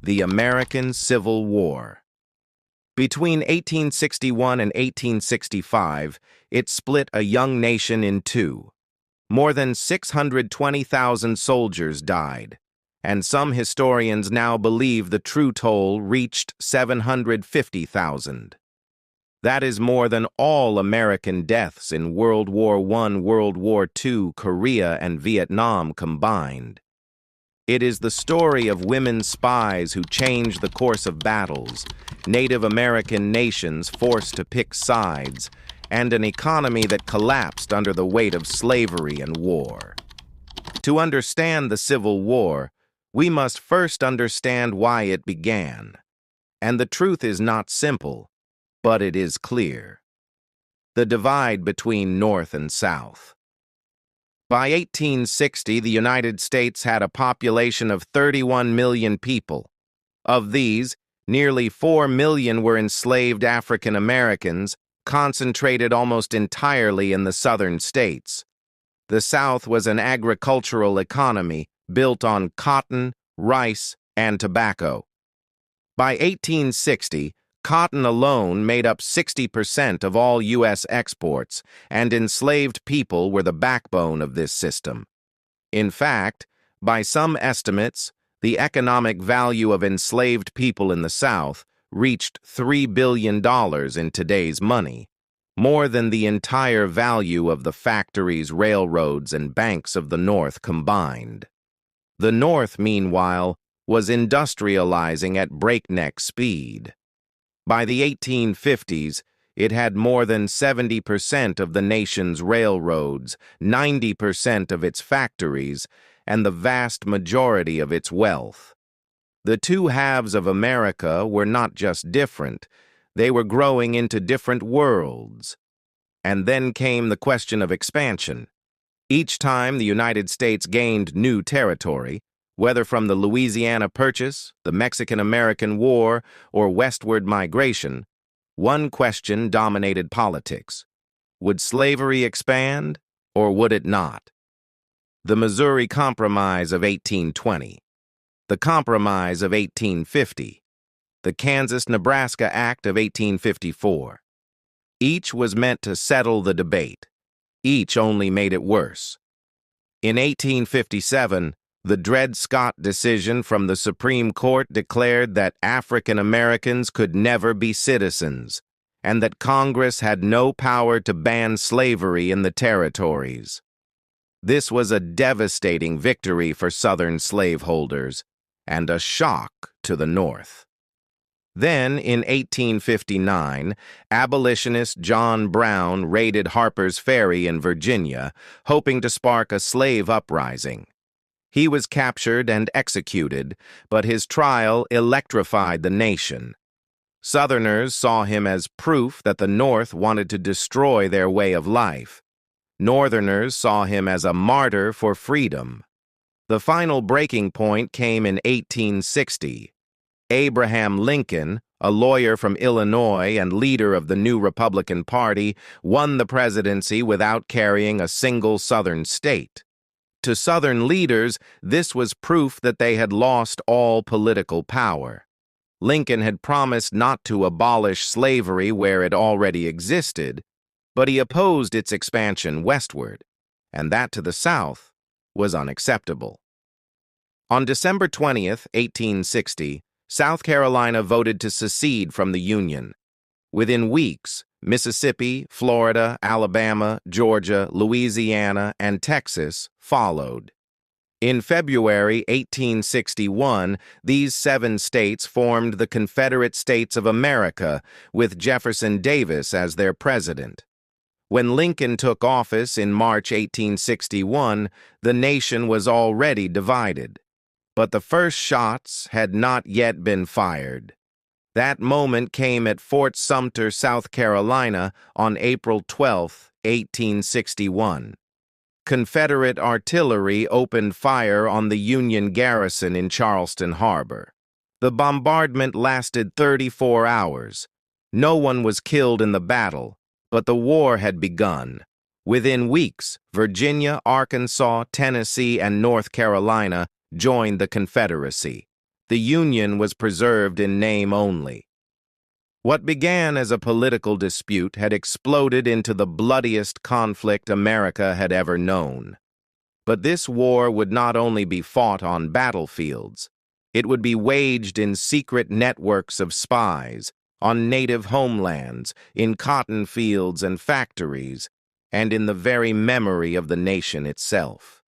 The American Civil War. Between 1861 and 1865, it split a young nation in two. More than 620,000 soldiers died, and some historians now believe the true toll reached 750,000. That is more than all American deaths in World War I, World War II, Korea, and Vietnam combined. It is the story of women spies who changed the course of battles, Native American nations forced to pick sides, and an economy that collapsed under the weight of slavery and war. To understand the Civil War, we must first understand why it began. And the truth is not simple, but it is clear. The divide between North and South. By 1860, the United States had a population of 31 million people. Of these, nearly 4 million were enslaved African Americans, concentrated almost entirely in the southern states. The South was an agricultural economy built on cotton, rice, and tobacco. By 1860, cotton alone made up 60% of all U.S. exports, and enslaved people were the backbone of this system. In fact, by some estimates, the economic value of enslaved people in the South reached $3 billion in today's money, more than the entire value of the factories, railroads, and banks of the North combined. The North, meanwhile, was industrializing at breakneck speed. By the 1850s, it had more than 70% of the nation's railroads, 90% of its factories, and the vast majority of its wealth. The two halves of America were not just different, they were growing into different worlds. And then came the question of expansion. Each time the United States gained new territory, whether from the Louisiana Purchase, the Mexican-American War, or westward migration, one question dominated politics. Would slavery expand, or would it not? The Missouri Compromise of 1820, the Compromise of 1850, the Kansas-Nebraska Act of 1854. Each was meant to settle the debate. Each only made it worse. In 1857, the Dred Scott decision from the Supreme Court declared that African Americans could never be citizens, and that Congress had no power to ban slavery in the territories. This was a devastating victory for Southern slaveholders, and a shock to the North. Then, in 1859, abolitionist John Brown raided Harpers Ferry in Virginia, hoping to spark a slave uprising. He was captured and executed, but his trial electrified the nation. Southerners saw him as proof that the North wanted to destroy their way of life. Northerners saw him as a martyr for freedom. The final breaking point came in 1860. Abraham Lincoln, a lawyer from Illinois and leader of the new Republican Party, won the presidency without carrying a single Southern state. To Southern leaders, this was proof that they had lost all political power. Lincoln had promised not to abolish slavery where it already existed, but he opposed its expansion westward, and that to the South was unacceptable. On December 20th, 1860, South Carolina voted to secede from the Union. Within weeks, Mississippi, Florida, Alabama, Georgia, Louisiana, and Texas followed. In February 1861, these 7 states formed the Confederate States of America, with Jefferson Davis as their president. When Lincoln took office in March 1861, the nation was already divided. But the first shots had not yet been fired. That moment came at Fort Sumter, South Carolina, on April 12, 1861. Confederate artillery opened fire on the Union garrison in Charleston Harbor. The bombardment lasted 34 hours. No one was killed in the battle, but the war had begun. Within weeks, Virginia, Arkansas, Tennessee, and North Carolina joined the Confederacy. The Union was preserved in name only. What began as a political dispute had exploded into the bloodiest conflict America had ever known. But this war would not only be fought on battlefields, it would be waged in secret networks of spies, on native homelands, in cotton fields and factories, and in the very memory of the nation itself.